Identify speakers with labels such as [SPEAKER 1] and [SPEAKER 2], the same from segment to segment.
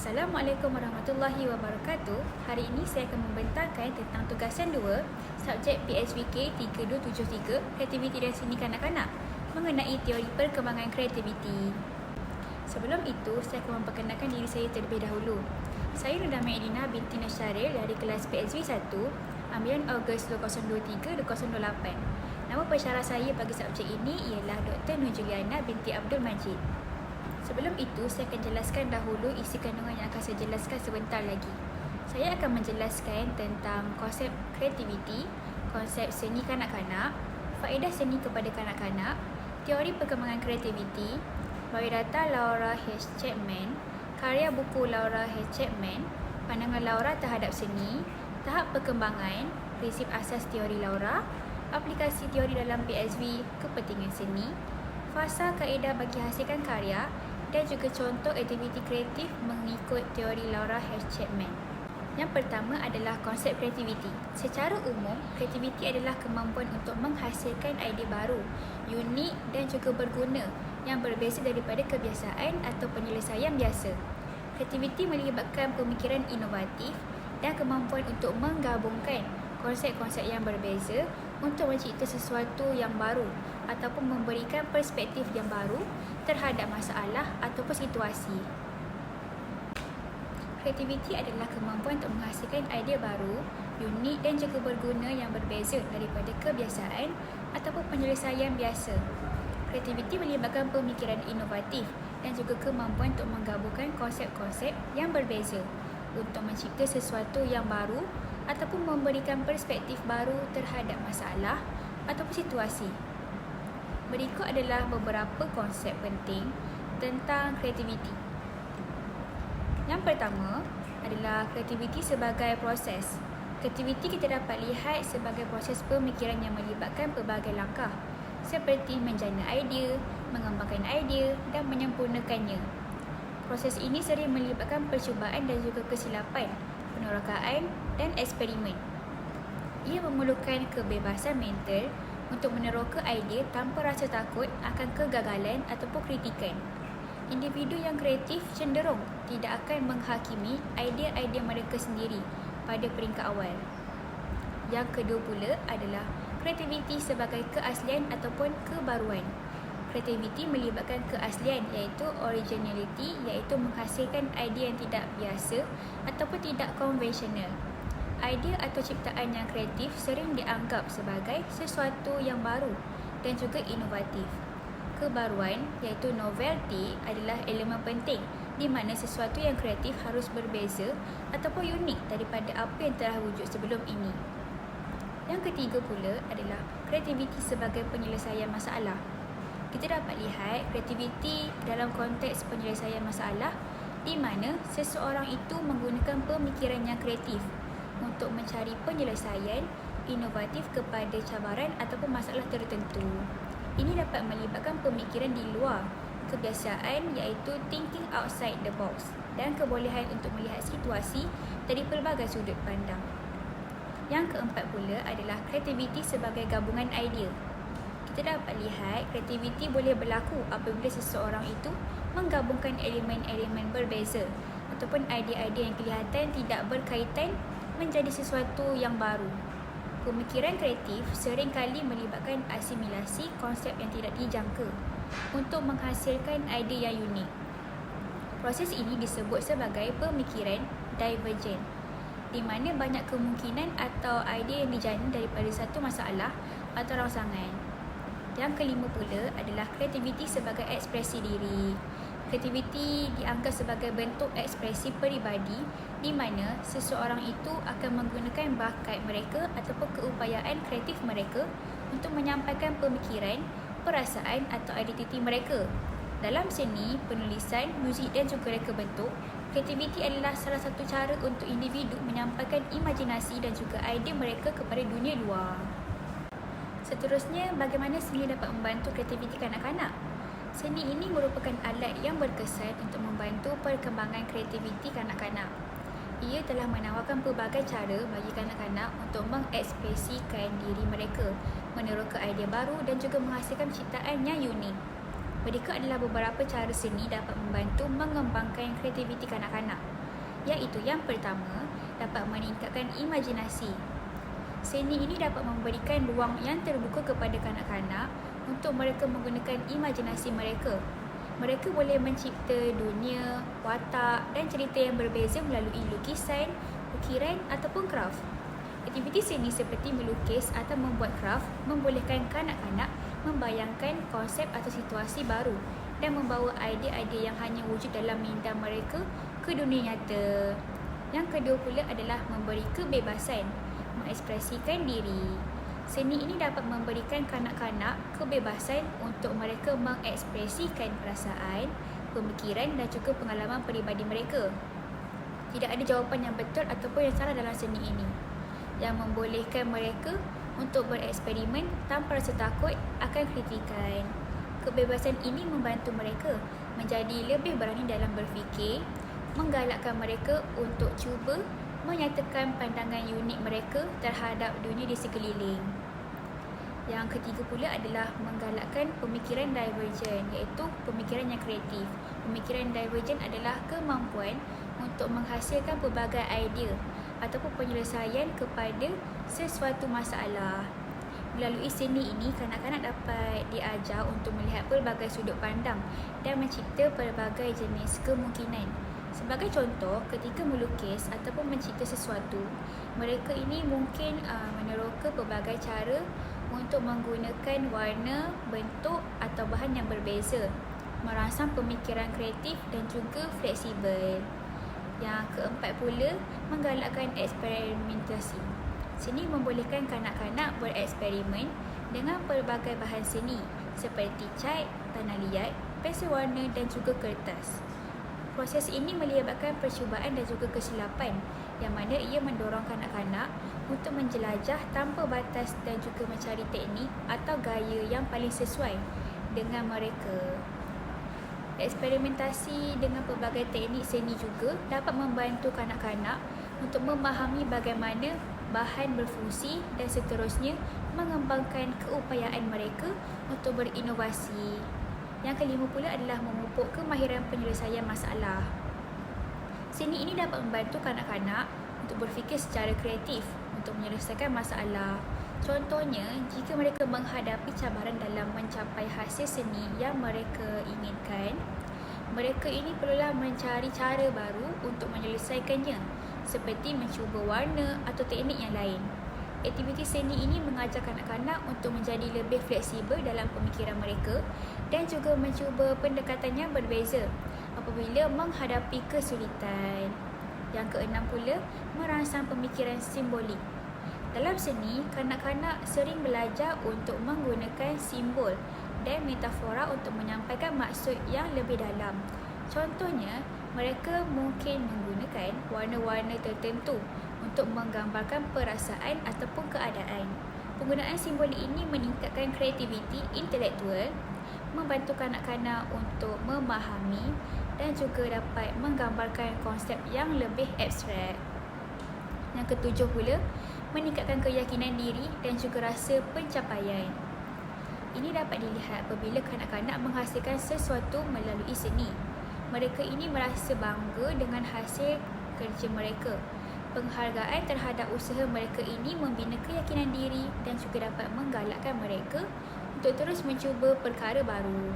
[SPEAKER 1] Assalamualaikum warahmatullahi wabarakatuh. Hari ini saya akan membentangkan tentang tugasan 2 subjek PSVK 3273 Kreativiti dan Seni Kanak-kanak mengenai teori perkembangan kreativiti. Sebelum itu, saya akan memperkenalkan diri saya terlebih dahulu. Saya Nurdama Edina binti Nasyaril dari kelas PSV 1, ambilan Ogos 2023-2028. Nama pensyarah saya bagi subjek ini ialah Dr. Nur Juliana binti Abdul Majid. Sebelum itu, saya akan jelaskan dahulu isi kandungan yang akan saya jelaskan sebentar lagi. Saya akan menjelaskan tentang konsep kreativiti, konsep seni kanak-kanak, faedah seni kepada kanak-kanak, teori perkembangan kreativiti, biodata Laura H. Chapman, karya buku Laura H. Chapman, pandangan Laura terhadap seni, tahap perkembangan, prinsip asas teori Laura, aplikasi teori dalam PSV, kepentingan seni, fasa kaedah bagi hasilkan karya, dan juga contoh aktiviti kreatif mengikut teori Laura H. Chapman. Yang pertama adalah konsep kreativiti. Secara umum, kreativiti adalah kemampuan untuk menghasilkan idea baru, unik dan juga berguna yang berbeza daripada kebiasaan atau penyelesaian biasa. Kreativiti melibatkan pemikiran inovatif dan kemampuan untuk menggabungkan konsep-konsep yang berbeza untuk mencipta sesuatu yang baru ataupun memberikan perspektif yang baru terhadap masalah ataupun situasi. Kreativiti adalah kemampuan untuk menghasilkan idea baru, unik dan juga berguna yang berbeza daripada kebiasaan ataupun penyelesaian biasa. Kreativiti melibatkan pemikiran inovatif dan juga kemampuan untuk menggabungkan konsep-konsep yang berbeza untuk mencipta sesuatu yang baru ataupun memberikan perspektif baru terhadap masalah ataupun situasi. Berikut adalah beberapa konsep penting tentang kreativiti. Yang pertama adalah kreativiti sebagai proses. Kreativiti kita dapat lihat sebagai proses pemikiran yang melibatkan pelbagai langkah seperti menjana idea, mengembangkan idea dan menyempurnakannya. Proses ini sering melibatkan percubaan dan juga kesilapan, penerokaan dan eksperimen. Ia memerlukan kebebasan mental untuk meneroka idea tanpa rasa takut akan kegagalan ataupun kritikan. Individu yang kreatif cenderung tidak akan menghakimi idea-idea mereka sendiri pada peringkat awal. Yang kedua pula adalah kreativiti sebagai keaslian ataupun kebaruan. Kreativiti melibatkan keaslian iaitu originality, iaitu menghasilkan idea yang tidak biasa ataupun tidak konvensional. Idea atau ciptaan yang kreatif sering dianggap sebagai sesuatu yang baru dan juga inovatif. Kebaruan iaitu novelty adalah elemen penting di mana sesuatu yang kreatif harus berbeza ataupun unik daripada apa yang telah wujud sebelum ini. Yang ketiga pula adalah kreativiti sebagai penyelesaian masalah. Kita dapat lihat kreativiti dalam konteks penyelesaian masalah di mana seseorang itu menggunakan pemikiran yang kreatif untuk mencari penyelesaian inovatif kepada cabaran ataupun masalah tertentu. Ini dapat melibatkan pemikiran di luar kebiasaan iaitu thinking outside the box dan kebolehan untuk melihat situasi dari pelbagai sudut pandang. Yang keempat pula adalah kreativiti sebagai gabungan idea. Kita dapat lihat kreativiti boleh berlaku apabila seseorang itu menggabungkan elemen-elemen berbeza ataupun idea-idea yang kelihatan tidak berkaitan menjadi sesuatu yang baru. Pemikiran kreatif seringkali melibatkan asimilasi konsep yang tidak dijangka untuk menghasilkan idea yang unik. Proses ini disebut sebagai pemikiran divergent, di mana banyak kemungkinan atau idea yang dijana daripada satu masalah atau rangsangan. Yang kelima pula adalah kreativiti sebagai ekspresi diri. Kreativiti dianggap sebagai bentuk ekspresi peribadi di mana seseorang itu akan menggunakan bakat mereka ataupun keupayaan kreatif mereka untuk menyampaikan pemikiran, perasaan atau identiti mereka. Dalam seni, penulisan, muzik dan juga reka bentuk, kreativiti adalah salah satu cara untuk individu menyampaikan imajinasi dan juga idea mereka kepada dunia luar. Seterusnya, bagaimana seni dapat membantu kreativiti kanak-kanak? Seni ini merupakan alat yang berkesan untuk membantu perkembangan kreativiti kanak-kanak. Ia telah menawarkan pelbagai cara bagi kanak-kanak untuk mengekspresikan diri mereka, meneroka idea baru dan juga menghasilkan ciptaan yang unik. Berikut adalah beberapa cara seni dapat membantu mengembangkan kreativiti kanak-kanak. Iaitu yang pertama, dapat meningkatkan imajinasi. Seni ini dapat memberikan ruang yang terbuka kepada kanak-kanak untuk mereka menggunakan imajinasi mereka. Mereka boleh mencipta dunia, watak dan cerita yang berbeza melalui lukisan, ukiran ataupun kraft. Aktiviti seni seperti melukis atau membuat kraft membolehkan kanak-kanak membayangkan konsep atau situasi baru dan membawa idea-idea yang hanya wujud dalam minda mereka ke dunia nyata. Yang kedua pula adalah memberi kebebasan, mengekspresikan diri. Seni ini dapat memberikan kanak-kanak kebebasan untuk mereka mengekspresikan perasaan, pemikiran dan juga pengalaman peribadi mereka. Tidak ada jawapan yang betul ataupun yang salah dalam seni ini, yang membolehkan mereka untuk bereksperimen tanpa rasa takut akan kritikan. Kebebasan ini membantu mereka menjadi lebih berani dalam berfikir, menggalakkan mereka untuk cuba menyatakan pandangan unik mereka terhadap dunia di sekeliling. Yang ketiga pula adalah menggalakkan pemikiran divergen, iaitu pemikiran yang kreatif. Pemikiran divergen adalah kemampuan untuk menghasilkan pelbagai idea ataupun penyelesaian kepada sesuatu masalah. Melalui seni ini, kanak-kanak dapat diajar untuk melihat pelbagai sudut pandang dan mencipta pelbagai jenis kemungkinan. Sebagai contoh, ketika melukis ataupun mencipta sesuatu, mereka ini mungkin meneroka pelbagai cara untuk menggunakan warna, bentuk atau bahan yang berbeza, merangsang pemikiran kreatif dan juga fleksibel. Yang keempat pula, menggalakkan eksperimentasi. Seni membolehkan kanak-kanak bereksperimen dengan pelbagai bahan seni seperti cat, tanah liat, pensel warna dan juga kertas. Proses ini melibatkan percubaan dan juga kesilapan, yang mana ia mendorong kanak-kanak untuk menjelajah tanpa batas dan juga mencari teknik atau gaya yang paling sesuai dengan mereka. Eksperimentasi dengan pelbagai teknik seni juga dapat membantu kanak-kanak untuk memahami bagaimana bahan berfungsi dan seterusnya mengembangkan keupayaan mereka untuk berinovasi. Yang kelima pula adalah memupuk kemahiran penyelesaian masalah. Seni ini dapat membantu kanak-kanak untuk berfikir secara kreatif untuk menyelesaikan masalah. Contohnya, jika mereka menghadapi cabaran dalam mencapai hasil seni yang mereka inginkan, mereka ini perlulah mencari cara baru untuk menyelesaikannya, seperti mencuba warna atau teknik yang lain. Aktiviti seni ini mengajar kanak-kanak untuk menjadi lebih fleksibel dalam pemikiran mereka dan juga mencuba pendekatan yang berbeza apabila menghadapi kesulitan. Yang keenam pula, merangsang pemikiran simbolik. Dalam seni, kanak-kanak sering belajar untuk menggunakan simbol dan metafora untuk menyampaikan maksud yang lebih dalam. Contohnya, mereka mungkin menggunakan warna-warna tertentu untuk menggambarkan perasaan ataupun keadaan. Penggunaan simbol ini meningkatkan kreativiti intelektual, membantu kanak-kanak untuk memahami dan juga dapat menggambarkan konsep yang lebih abstrak. Yang ketujuh pula, meningkatkan keyakinan diri dan juga rasa pencapaian. Ini dapat dilihat apabila kanak-kanak menghasilkan sesuatu melalui seni. Mereka ini merasa bangga dengan hasil kerja mereka. Penghargaan terhadap usaha mereka ini membina keyakinan diri dan juga dapat menggalakkan mereka untuk terus mencuba perkara baru.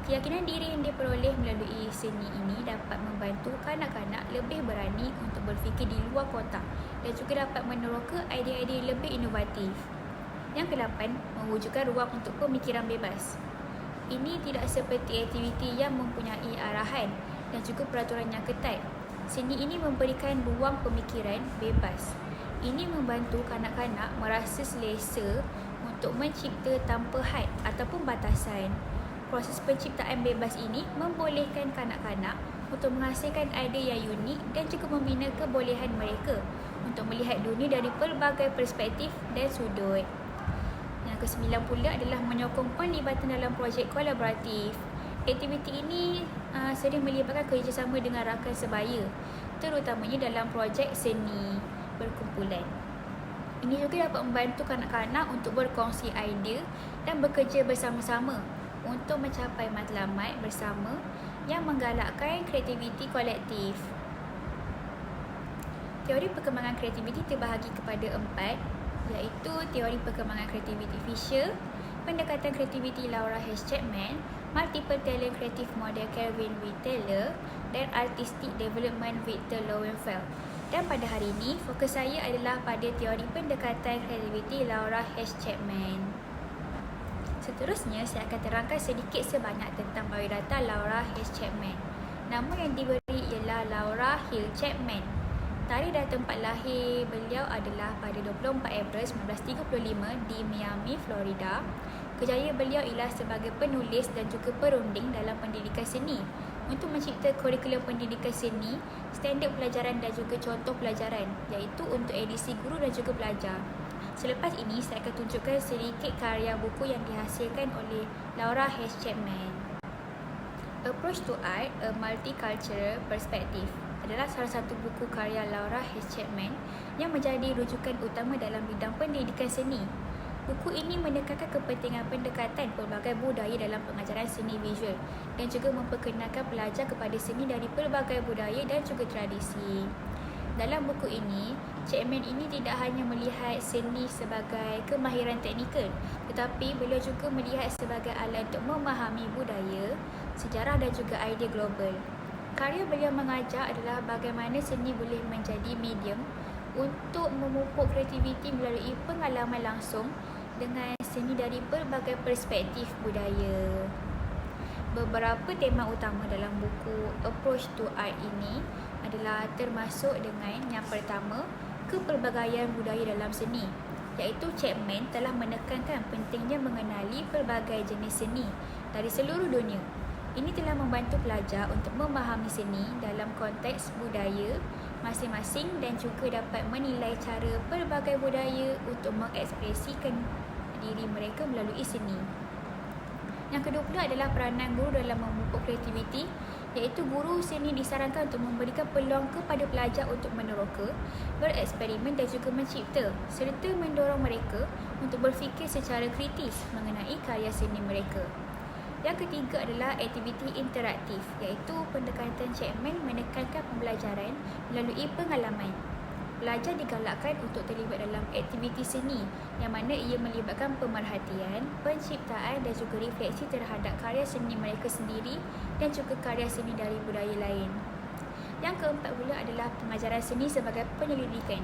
[SPEAKER 1] Keyakinan diri yang diperoleh melalui seni ini dapat membantu kanak-kanak lebih berani untuk berfikir di luar kotak dan juga dapat meneroka idea-idea lebih inovatif. Yang ke-8, mewujudkan ruang untuk pemikiran bebas. Ini tidak seperti aktiviti yang mempunyai arahan dan juga peraturan yang ketat. Seni ini memberikan ruang pemikiran bebas. Ini membantu kanak-kanak merasa selesa untuk mencipta tanpa had ataupun batasan. Proses penciptaan bebas ini membolehkan kanak-kanak untuk menghasilkan idea yang unik dan juga membina kebolehan mereka untuk melihat dunia dari pelbagai perspektif dan sudut. Yang ke-9 pula adalah menyokong penlibatan dalam projek kolaboratif. Aktiviti ini sering melibatkan kerjasama dengan rakan sebaya, terutamanya dalam projek seni berkumpulan. Ini juga dapat membantu kanak-kanak untuk berkongsi idea dan bekerja bersama-sama untuk mencapai matlamat bersama yang menggalakkan kreativiti kolektif. Teori perkembangan kreativiti terbahagi kepada 4, iaitu teori perkembangan kreativiti Fisher, pendekatan kreativiti Laura H. Chapman, multiple talent creative model Kelvin V. Taylor, dan artistic development Victor Lowenfeld. Dan pada hari ini, fokus saya adalah pada teori pendekatan kreativiti Laura H. Chapman. Seterusnya, saya akan terangkan sedikit sebanyak tentang biodata Laura H. Chapman. Nama yang diberi ialah Laura Hill Chapman. Tarikh dan tempat lahir beliau adalah pada 24 April 1935 di Miami, Florida. Kerjaya beliau ialah sebagai penulis dan juga perunding dalam pendidikan seni untuk mencipta kurikulum pendidikan seni, standard pelajaran dan juga contoh pelajaran, iaitu untuk edisi guru dan juga pelajar. Selepas ini, saya akan tunjukkan sedikit karya buku yang dihasilkan oleh Laura H. Chapman. Approach to Art, A Multicultural Perspective adalah salah satu buku karya Laura H. Chapman yang menjadi rujukan utama dalam bidang pendidikan seni. Buku ini menekankan kepentingan pendekatan pelbagai budaya dalam pengajaran seni visual dan juga memperkenalkan pelajar kepada seni dari pelbagai budaya dan juga tradisi. Dalam buku ini, Chapman ini tidak hanya melihat seni sebagai kemahiran teknikal, tetapi beliau juga melihat sebagai alat untuk memahami budaya, sejarah dan juga idea global. Karya beliau mengajar adalah bagaimana seni boleh menjadi medium untuk memupuk kreativiti melalui pengalaman langsung dengan seni dari pelbagai perspektif budaya. Beberapa tema utama dalam buku Approach to Art ini adalah termasuk dengan yang pertama, kepelbagaian budaya dalam seni, iaitu Chapman telah menekankan pentingnya mengenali pelbagai jenis seni dari seluruh dunia. Ini telah membantu pelajar untuk memahami seni dalam konteks budaya masing-masing dan juga dapat menilai cara pelbagai budaya untuk mengekspresikan diri mereka melalui seni. Yang kedua pula adalah peranan guru dalam memupuk kreativiti, iaitu guru seni disarankan untuk memberikan peluang kepada pelajar untuk meneroka, bereksperimen dan juga mencipta serta mendorong mereka untuk berfikir secara kritis mengenai karya seni mereka. Yang ketiga adalah aktiviti interaktif, iaitu pendekatan Chapman menekankan pembelajaran melalui pengalaman. Pelajar digalakkan untuk terlibat dalam aktiviti seni yang mana ia melibatkan pemerhatian, penciptaan dan juga refleksi terhadap karya seni mereka sendiri dan juga karya seni dari budaya lain. Yang keempat pula adalah pengajaran seni sebagai penyelidikan.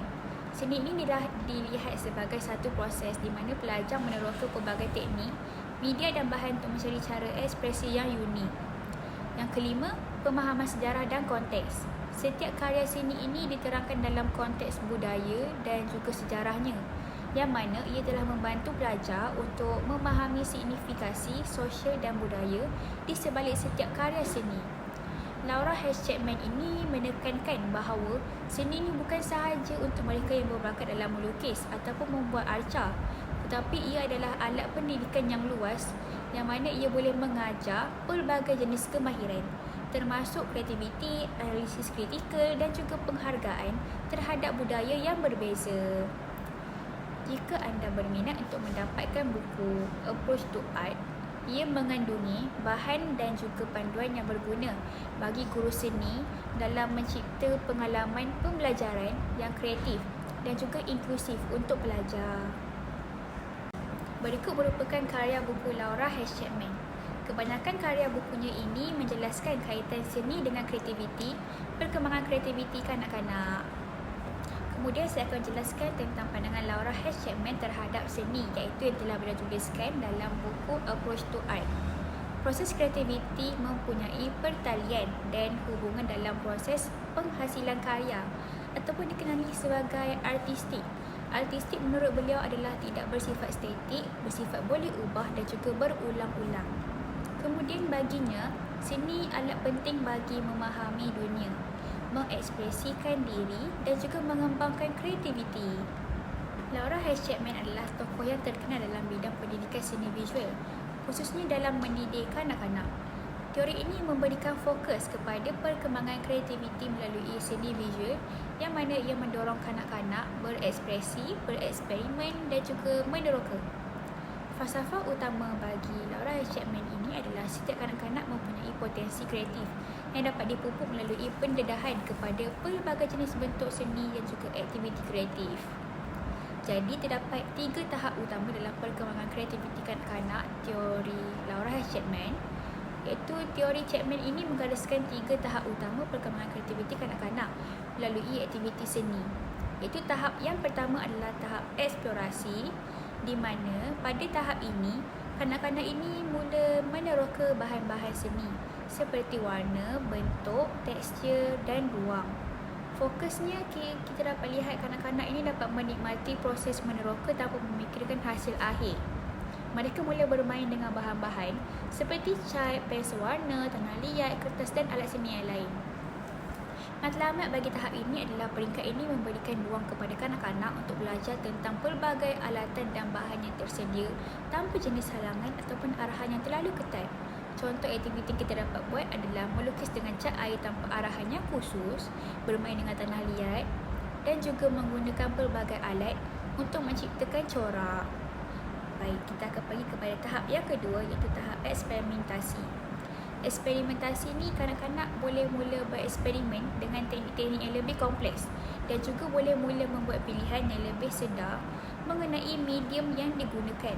[SPEAKER 1] Seni ini dilihat sebagai satu proses di mana pelajar meneroka pelbagai teknik, media dan bahan untuk mencari cara ekspresi yang unik. Yang kelima, pemahaman sejarah dan konteks. Setiap karya seni ini diterangkan dalam konteks budaya dan juga sejarahnya, yang mana ia telah membantu pelajar untuk memahami signifikasi sosial dan budaya di sebalik setiap karya seni. Laura H. Chapman ini menekankan bahawa seni ini bukan sahaja untuk mereka yang berbakat dalam melukis ataupun membuat arca, tetapi ia adalah alat pendidikan yang luas yang mana ia boleh mengajar pelbagai jenis kemahiran, termasuk kreativiti, analisis kritikal dan juga penghargaan terhadap budaya yang berbeza. Jika anda berminat untuk mendapatkan buku Approach to Art, ia mengandungi bahan dan juga panduan yang berguna bagi guru seni dalam mencipta pengalaman pembelajaran yang kreatif dan juga inklusif untuk pelajar. Berikut merupakan karya buku Laura H. Chapman. Kebanyakan karya bukunya ini menjelaskan kaitan seni dengan kreativiti, perkembangan kreativiti kanak-kanak. Kemudian saya akan jelaskan tentang pandangan Laura H. Chapman terhadap seni, iaitu yang telah beliau tuliskan dalam buku Approach to Art. Proses kreativiti mempunyai pertalian dan hubungan dalam proses penghasilan karya ataupun dikenali sebagai artistik. Artistik menurut beliau adalah tidak bersifat statik, bersifat boleh ubah dan juga berulang-ulang. Kemudian baginya, seni alat penting bagi memahami dunia, mengekspresikan diri dan juga mengembangkan kreativiti. Laura H. Chapman adalah tokoh yang terkenal dalam bidang pendidikan seni visual, khususnya dalam mendidik kanak-kanak. Teori ini memberikan fokus kepada perkembangan kreativiti melalui seni visual yang mana ia mendorong kanak-kanak berekspresi, bereksperimen dan juga meneroka. Falsafah utama bagi Laura H. Chapman ini adalah setiap kanak-kanak mempunyai potensi kreatif yang dapat dipupuk melalui pendedahan kepada pelbagai jenis bentuk seni dan juga aktiviti kreatif. Jadi terdapat 3 tahap utama dalam perkembangan kreativiti kanak-kanak teori Laura H. Chapman, iaitu teori Chapman ini menggariskan 3 tahap utama perkembangan kreativiti kanak-kanak melalui aktiviti seni. Iaitu tahap yang pertama adalah tahap eksplorasi, di mana pada tahap ini kanak-kanak ini mula meneroka bahan-bahan seni seperti warna, bentuk, tekstur dan ruang. Fokusnya kita dapat lihat kanak-kanak ini dapat menikmati proses meneroka tanpa memikirkan hasil akhir. Mereka mula bermain dengan bahan-bahan seperti cat, pensel warna, tanah liat, kertas dan alat seni yang lain. Matlamat bagi tahap ini adalah peringkat ini memberikan ruang kepada kanak-kanak untuk belajar tentang pelbagai alatan dan bahan yang tersedia tanpa jenis halangan ataupun arahan yang terlalu ketat. Contoh aktiviti kita dapat buat adalah melukis dengan cat air tanpa arahan yang khusus, bermain dengan tanah liat dan juga menggunakan pelbagai alat untuk menciptakan corak. Baik, kita akan pergi kepada tahap yang kedua, iaitu tahap eksperimentasi. Eksperimentasi ni kanak-kanak boleh mula bereksperimen dengan teknik-teknik yang lebih kompleks dan juga boleh mula membuat pilihan yang lebih sedar mengenai medium yang digunakan.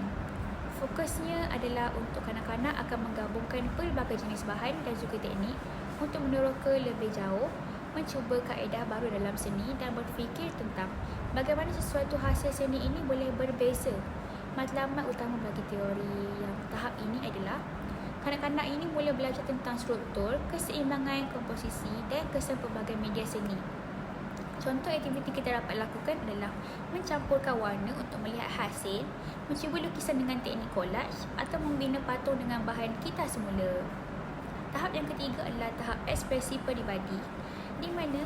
[SPEAKER 1] Fokusnya adalah untuk kanak-kanak akan menggabungkan pelbagai jenis bahan dan juga teknik untuk meneroka lebih jauh, mencuba kaedah baru dalam seni dan berfikir tentang bagaimana sesuatu hasil seni ini boleh berbeza. Matlamat utama bagi teori yang tahap ini adalah kanak-kanak ini mula belajar tentang struktur, keseimbangan komposisi dan kesan pelbagai media seni. Contoh aktiviti kita dapat lakukan adalah mencampurkan warna untuk melihat hasil, mencuba lukisan dengan teknik collage atau membina patung dengan bahan kita semula. Tahap yang ketiga adalah tahap ekspresi peribadi, di mana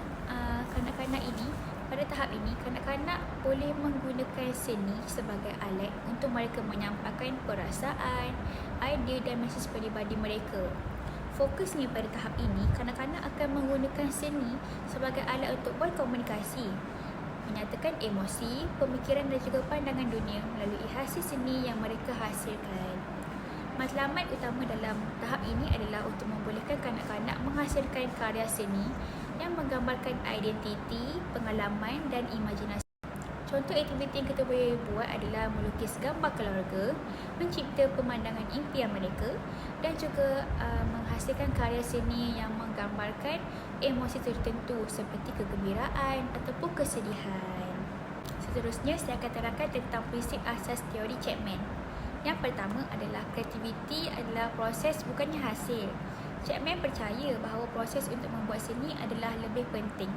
[SPEAKER 1] kanak-kanak ini pada tahap ini kanak-kanak boleh menggunakan seni sebagai alat untuk mereka menyampaikan perasaan, idea dan mesej peribadi mereka. Fokusnya pada tahap ini, kanak-kanak akan menggunakan seni sebagai alat untuk berkomunikasi, menyatakan emosi, pemikiran dan juga pandangan dunia melalui hasil seni yang mereka hasilkan. Matlamat utama dalam tahap ini adalah untuk membolehkan kanak-kanak menghasilkan karya seni yang menggambarkan identiti, pengalaman dan imajinasi. Contoh aktiviti yang kita boleh buat adalah melukis gambar keluarga, mencipta pemandangan impian mereka dan juga menghasilkan karya seni yang menggambarkan emosi tertentu seperti kegembiraan ataupun kesedihan. Seterusnya, saya akan terangkan tentang prinsip asas teori Chapman. Yang pertama adalah kreativiti adalah proses bukannya hasil. Chapman percaya bahawa proses untuk membuat seni adalah lebih penting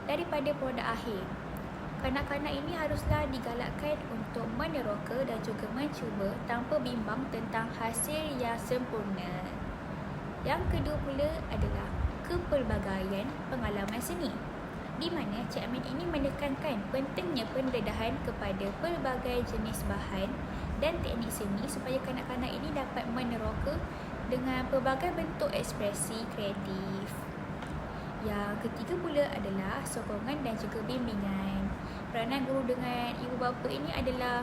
[SPEAKER 1] daripada produk akhir. Kanak-kanak ini haruslah digalakkan untuk meneroka dan juga mencuba tanpa bimbang tentang hasil yang sempurna. Yang kedua pula adalah kepelbagaian pengalaman seni, di mana Chapman ini menekankan pentingnya pendedahan kepada pelbagai jenis bahan dan teknik seni supaya kanak-kanak ini dapat meneroka dengan pelbagai bentuk ekspresi kreatif. Yang ketiga pula adalah sokongan dan juga bimbingan. Peranan guru dengan ibu bapa ini adalah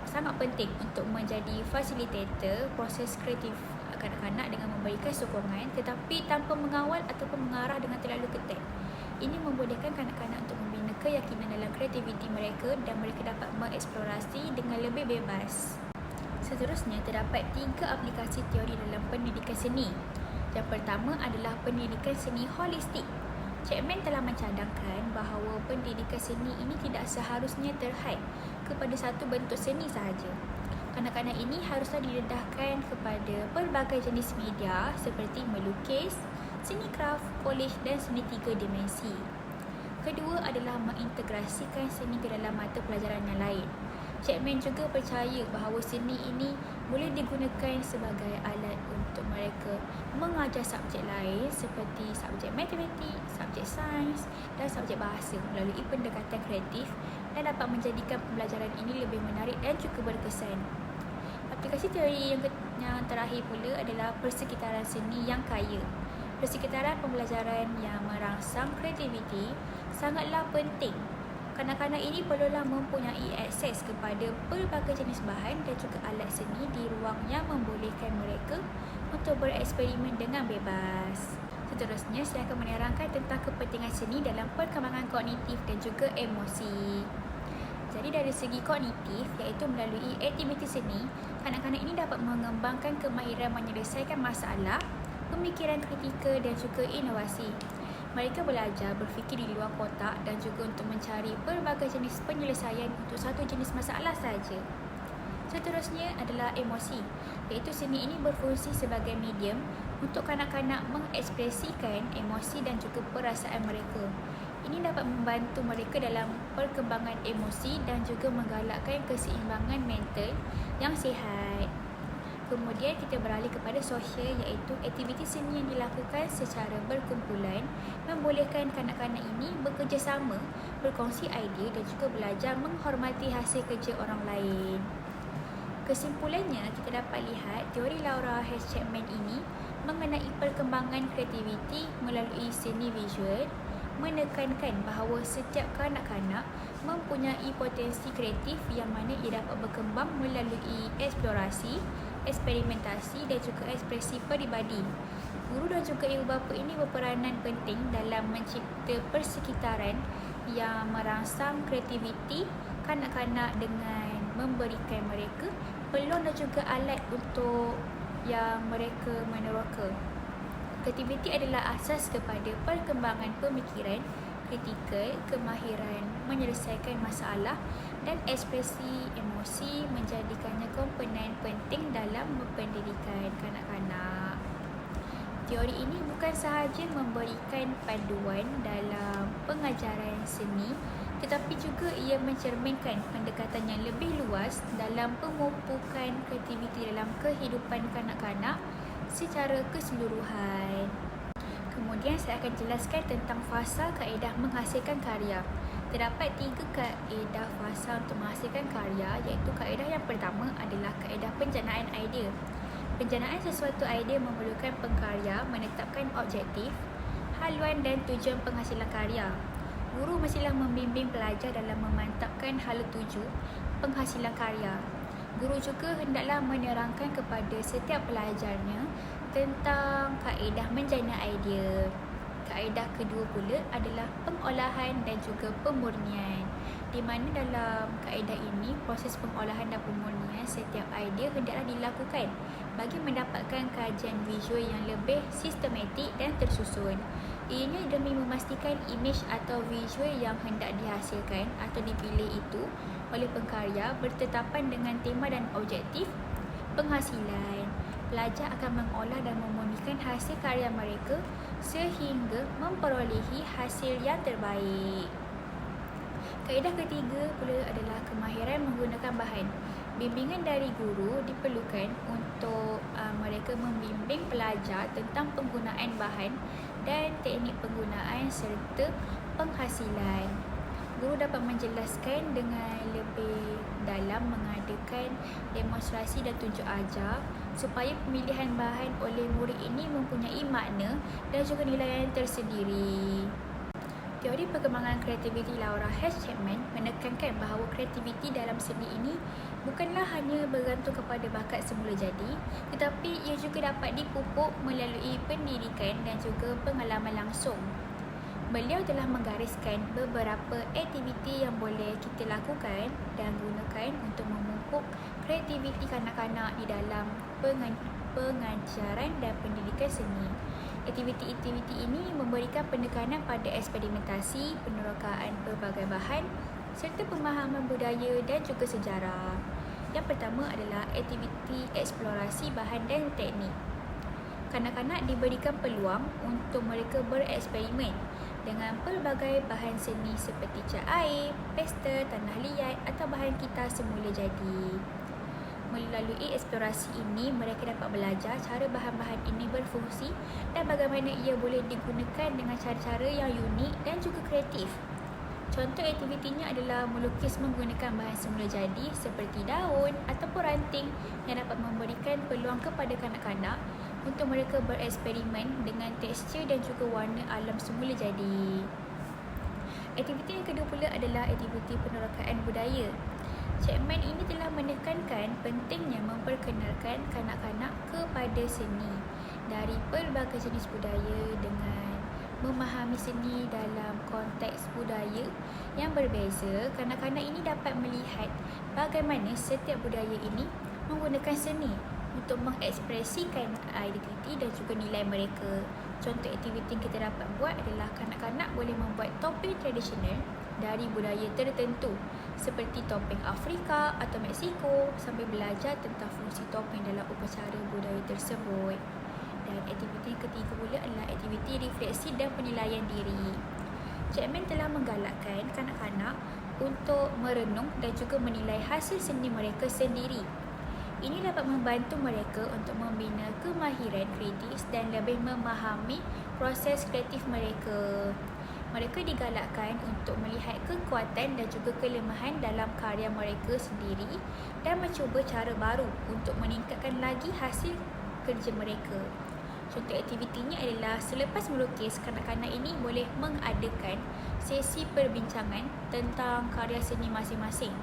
[SPEAKER 1] sangat penting untuk menjadi fasilitator proses kreatif kanak-kanak dengan memberikan sokongan tetapi tanpa mengawal ataupun mengarah dengan terlalu ketat. Ini membolehkan kanak-kanak untuk membina keyakinan dalam kreativiti mereka dan mereka dapat mengeksplorasi dengan lebih bebas. Seterusnya, terdapat 3 aplikasi teori dalam pendidikan seni. Yang pertama adalah pendidikan seni holistik. Chapman telah mencadangkan bahawa pendidikan seni ini tidak seharusnya terhad kepada satu bentuk seni sahaja. Kanak-kanak ini haruslah didedahkan kepada pelbagai jenis media seperti melukis, seni kraft, polish dan seni 3 dimensi. Kedua adalah mengintegrasikan seni ke dalam mata pelajaran yang lain. Chapman juga percaya bahawa seni ini boleh digunakan sebagai alat untuk mereka mengajar subjek lain seperti subjek matematik, subjek sains dan subjek bahasa melalui pendekatan kreatif dan dapat menjadikan pembelajaran ini lebih menarik dan juga berkesan. Aplikasi teori yang terakhir pula adalah persekitaran seni yang kaya. Persekitaran pembelajaran yang merangsang kreativiti sangatlah penting. Kanak-kanak ini perlulah mempunyai akses kepada pelbagai jenis bahan dan juga alat seni di ruang yang membolehkan mereka untuk bereksperimen dengan bebas. Seterusnya, saya akan menerangkan tentang kepentingan seni dalam perkembangan kognitif dan juga emosi. Jadi dari segi kognitif, iaitu melalui aktiviti seni, kanak-kanak ini dapat mengembangkan kemahiran menyelesaikan masalah, pemikiran kritikal dan juga inovasi. Mereka belajar berfikir di luar kotak dan juga untuk mencari pelbagai jenis penyelesaian untuk satu jenis masalah sahaja. Seterusnya adalah emosi, iaitu seni ini berfungsi sebagai medium untuk kanak-kanak mengekspresikan emosi dan juga perasaan mereka. Ini dapat membantu mereka dalam perkembangan emosi dan juga menggalakkan keseimbangan mental yang sihat. Kemudian kita beralih kepada sosial, iaitu aktiviti seni yang dilakukan secara berkumpulan membolehkan kanak-kanak ini bekerjasama, berkongsi idea dan juga belajar menghormati hasil kerja orang lain. Kesimpulannya, kita dapat lihat teori Laura H. Chapman ini mengenai perkembangan kreativiti melalui seni visual, menekankan bahawa setiap kanak-kanak mempunyai potensi kreatif yang mana ia dapat berkembang melalui eksplorasi, eksperimentasi dan juga ekspresi peribadi. Guru dan juga ibu bapa ini berperanan penting dalam mencipta persekitaran yang merangsang kreativiti kanak-kanak dengan memberikan mereka peluang dan juga alat untuk yang mereka meneroka. Kreativiti adalah asas kepada perkembangan pemikiran kritikal, kemahiran menyelesaikan masalah dan ekspresi emosi menjadikannya komponen penting dalam pendidikan kanak-kanak. Teori ini bukan sahaja memberikan panduan dalam pengajaran seni, tetapi juga ia mencerminkan pendekatan yang lebih luas dalam pemupukan kreativiti dalam kehidupan kanak-kanak secara keseluruhan. Kemudian saya akan jelaskan tentang fasa kaedah menghasilkan karya. Terdapat 3 kaedah fasa untuk menghasilkan karya, iaitu kaedah yang pertama adalah kaedah penjanaan idea. Penjanaan sesuatu idea memerlukan pengkarya menetapkan objektif, haluan dan tujuan penghasilan karya. Guru mestilah membimbing pelajar dalam memantapkan hala tuju penghasilan karya. Guru juga hendaklah menerangkan kepada setiap pelajarnya tentang kaedah menjana idea. Kaedah kedua pula adalah pengolahan dan juga pemurnian, di mana dalam kaedah ini proses pengolahan dan pemurnian setiap idea hendaklah dilakukan bagi mendapatkan kajian visual yang lebih sistematik dan tersusun. Ianya demi memastikan imej atau visual yang hendak dihasilkan atau dipilih itu oleh pengkarya bertetapan dengan tema dan objektif penghasilan. Pelajar akan mengolah dan memurnikan hasil karya mereka sehingga memperolehi hasil yang terbaik. Kaedah ketiga pula adalah kemahiran menggunakan bahan. Bimbingan dari guru diperlukan untuk mereka membimbing pelajar tentang penggunaan bahan dan teknik penggunaan serta penghasilan. Guru dapat menjelaskan dengan lebih dalam mengadakan demonstrasi dan tunjuk ajar supaya pemilihan bahan oleh murid ini mempunyai makna dan juga nilai yang tersendiri. Teori perkembangan kreativiti Laura H. Chapman menekankan bahawa kreativiti dalam seni ini bukanlah hanya bergantung kepada bakat semula jadi, tetapi ia juga dapat dipupuk melalui pendidikan dan juga pengalaman langsung. Beliau telah menggariskan beberapa aktiviti yang boleh kita lakukan dan gunakan untuk memupuk kreativiti kanak-kanak di dalam pengajaran dan pendidikan seni. Aktiviti-aktiviti ini memberikan penekanan pada eksperimentasi, penerokaan pelbagai bahan serta pemahaman budaya dan juga sejarah. Yang pertama adalah aktiviti eksplorasi bahan dan teknik. Kanak-kanak diberikan peluang untuk mereka bereksperimen dengan pelbagai bahan seni seperti cat air, pastel, tanah liat atau bahan kita semula jadi. Melalui eksplorasi ini, mereka dapat belajar cara bahan-bahan ini berfungsi dan bagaimana ia boleh digunakan dengan cara-cara yang unik dan juga kreatif. Contoh aktivitinya adalah melukis menggunakan bahan semula jadi seperti daun ataupun ranting yang dapat memberikan peluang kepada kanak-kanak untuk mereka bereksperimen dengan tekstur dan juga warna alam semula jadi. Aktiviti yang kedua pula adalah aktiviti penerokaan budaya. Chapman ini telah menekankan pentingnya memperkenalkan kanak-kanak kepada seni dari pelbagai jenis budaya dengan memahami seni dalam konteks budaya yang berbeza. Kanak-kanak ini dapat melihat bagaimana setiap budaya ini menggunakan seni untuk mengekspresikan identiti dan juga nilai mereka. Contoh aktiviti yang kita dapat buat adalah kanak-kanak boleh membuat topeng tradisional dari budaya tertentu seperti topeng Afrika atau Meksiko sambil belajar tentang fungsi topeng dalam upacara budaya tersebut. Dan aktiviti yang ketiga pula adalah aktiviti refleksi dan penilaian diri. Chapman telah menggalakkan kanak-kanak untuk merenung dan juga menilai hasil seni mereka sendiri. Ini dapat membantu mereka untuk membina kemahiran kritis dan lebih memahami proses kreatif mereka. Mereka digalakkan untuk melihat kekuatan dan juga kelemahan dalam karya mereka sendiri dan mencuba cara baru untuk meningkatkan lagi hasil kerja mereka. Contoh aktivitinya adalah selepas melukis, kanak-kanak ini boleh mengadakan sesi perbincangan tentang karya seni masing-masing,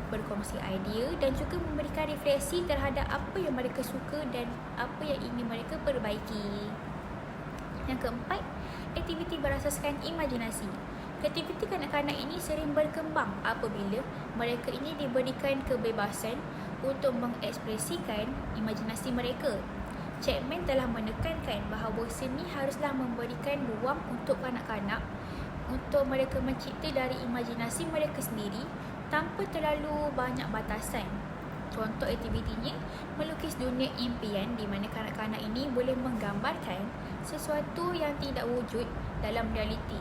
[SPEAKER 1] berkongsi idea dan juga memberikan refleksi terhadap apa yang mereka suka dan apa yang ingin mereka perbaiki. Yang keempat, aktiviti berasaskan imajinasi. Kreativiti kanak-kanak ini sering berkembang apabila mereka ini diberikan kebebasan untuk mengekspresikan imajinasi mereka. Chapman telah menekankan bahawa seni haruslah memberikan ruang untuk kanak-kanak untuk mereka mencipta dari imajinasi mereka sendiri tanpa terlalu banyak batasan. Contoh aktivitinya melukis dunia impian di mana kanak-kanak ini boleh menggambarkan sesuatu yang tidak wujud dalam realiti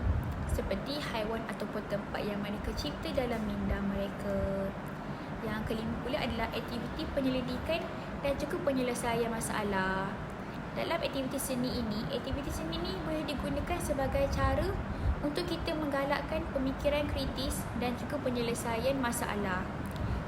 [SPEAKER 1] seperti haiwan ataupun tempat yang mereka cipta dalam minda mereka. Yang kelima pula adalah aktiviti penyelidikan dan juga penyelesaian masalah. Dalam aktiviti seni ini boleh digunakan sebagai cara untuk kita menggalakkan pemikiran kritis dan juga penyelesaian masalah.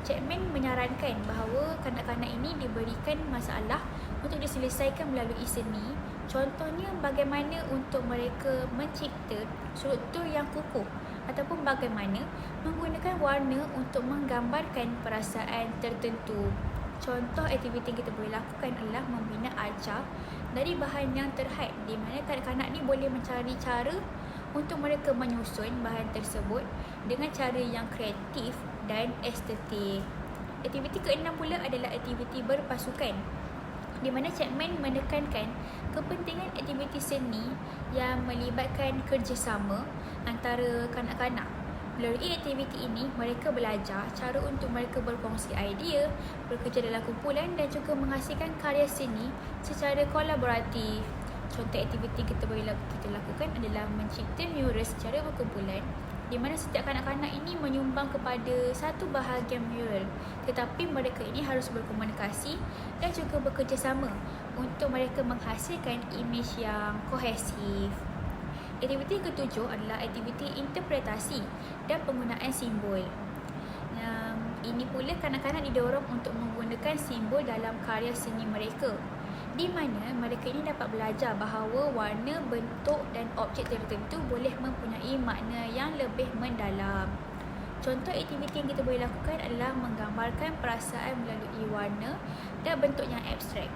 [SPEAKER 1] Chapman menyarankan bahawa kanak-kanak ini diberikan masalah untuk diselesaikan melalui seni. Contohnya bagaimana untuk mereka mencipta struktur yang kukuh ataupun bagaimana menggunakan warna untuk menggambarkan perasaan tertentu. Contoh aktiviti yang kita boleh lakukan adalah membina arca dari bahan yang terhad, di mana kanak-kanak ni boleh mencari cara untuk mereka menyusun bahan tersebut dengan cara yang kreatif dan estetik. Aktiviti keenam pula adalah aktiviti berpasukan, di mana Chapman menekankan kepentingan aktiviti seni yang melibatkan kerjasama antara kanak-kanak. Melalui aktiviti ini, mereka belajar cara untuk mereka berkongsi idea, bekerja dalam kumpulan dan juga menghasilkan karya seni secara kolaboratif. Contoh aktiviti kita lakukan adalah mencipta mural secara berkumpulan, di mana setiap kanak-kanak ini menyumbang kepada satu bahagian mural, tetapi mereka ini harus berkomunikasi dan juga bekerjasama untuk mereka menghasilkan imej yang kohesif. Aktiviti ketujuh adalah aktiviti interpretasi dan penggunaan simbol. Ini pula kanak-kanak didorong untuk menggunakan simbol dalam karya seni mereka, di mana mereka ini dapat belajar bahawa warna, bentuk dan objek tertentu boleh mempunyai makna yang lebih mendalam. Contoh aktiviti yang kita boleh lakukan adalah menggambarkan perasaan melalui warna dan bentuk yang abstrak.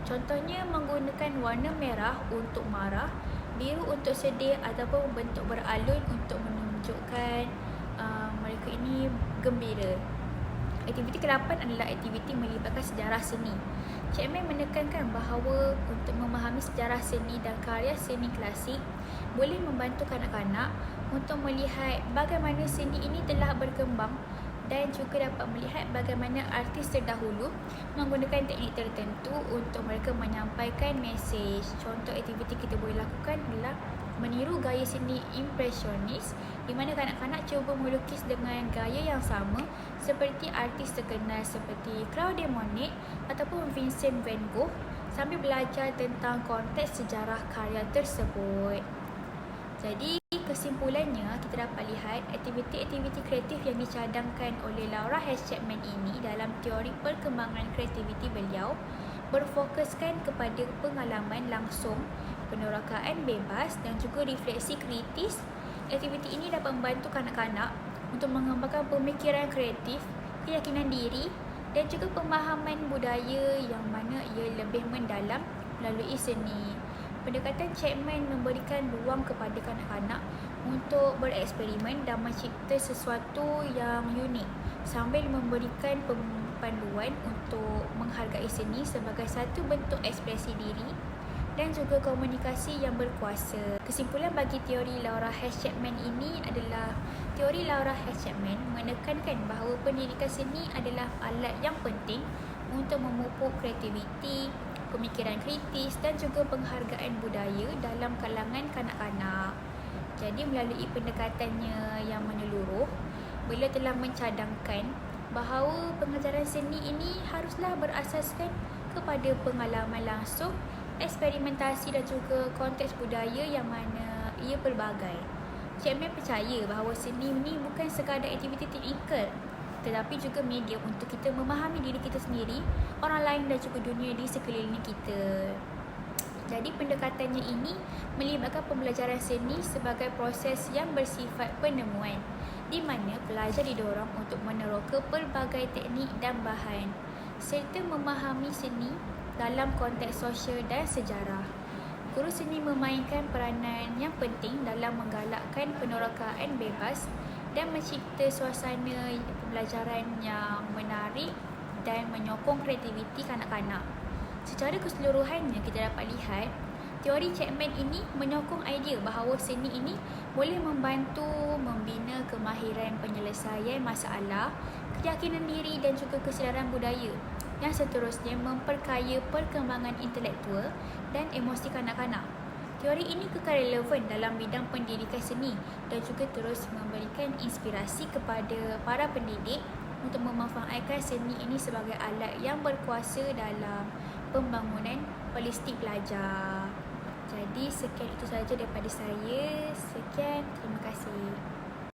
[SPEAKER 1] Contohnya menggunakan warna merah untuk marah, biru untuk sedih ataupun bentuk beralun untuk menunjukkan mereka ini gembira. Aktiviti ke-8 adalah aktiviti melibatkan sejarah seni. Chapman menekankan bahawa untuk memahami sejarah seni dan karya seni klasik boleh membantu kanak-kanak untuk melihat bagaimana seni ini telah berkembang dan juga dapat melihat bagaimana artis terdahulu menggunakan teknik tertentu untuk mereka menyampaikan mesej. Contoh aktiviti kita boleh lakukan adalah meniru gaya seni impresionis, di mana kanak-kanak cuba melukis dengan gaya yang sama seperti artis terkenal seperti Claude Monet ataupun Vincent van Gogh sambil belajar tentang konteks sejarah karya tersebut. Jadi kesimpulannya, kita dapat lihat aktiviti-aktiviti kreatif yang dicadangkan oleh Laura H. Chapman ini dalam teori perkembangan kreativiti beliau berfokuskan kepada pengalaman langsung, penerokaan bebas dan juga refleksi kritis. Aktiviti ini dapat membantu kanak-kanak untuk mengembangkan pemikiran kreatif keyakinan diri dan juga pemahaman budaya yang mana ia lebih mendalam melalui seni. Pendekatan Chapman memberikan ruang kepada kanak-kanak untuk bereksperimen dan mencipta sesuatu yang unik sambil memberikan panduan untuk menghargai seni sebagai satu bentuk ekspresi diri dan juga komunikasi yang berkuasa. Kesimpulan bagi teori Laura H. Chapman ini adalah teori Laura H. Chapman menekankan bahawa pendidikan seni adalah alat yang penting untuk memupuk kreativiti, pemikiran kritis dan juga penghargaan budaya dalam kalangan kanak-kanak. Jadi melalui pendekatannya yang menyeluruh, beliau telah mencadangkan bahawa pengajaran seni ini haruslah berasaskan kepada pengalaman langsung, eksperimentasi dan juga konteks budaya yang mana ia pelbagai. Chapman percaya bahawa seni ini bukan sekadar aktiviti teknikal, tetapi juga media untuk kita memahami diri kita sendiri, orang lain dan juga dunia di sekeliling kita. Jadi pendekatannya ini melibatkan pembelajaran seni sebagai proses yang bersifat penemuan, di mana pelajar didorong untuk meneroka pelbagai teknik dan bahan serta memahami seni dalam konteks sosial dan sejarah. Guru seni memainkan peranan yang penting dalam menggalakkan penerokaan bebas dan mencipta suasana pembelajaran yang menarik dan menyokong kreativiti kanak-kanak. Secara keseluruhannya kita dapat lihat, teori Chapman ini menyokong idea bahawa seni ini boleh membantu membina kemahiran penyelesaian masalah, keyakinan diri dan juga kesedaran budaya yang seterusnya memperkaya perkembangan intelektual dan emosi kanak-kanak. Teori ini kekal relevan dalam bidang pendidikan seni dan juga terus memberikan inspirasi kepada para pendidik untuk memanfaatkan seni ini sebagai alat yang berkuasa dalam pembangunan holistik pelajar. Jadi sekian itu sahaja daripada saya. Sekian, terima kasih.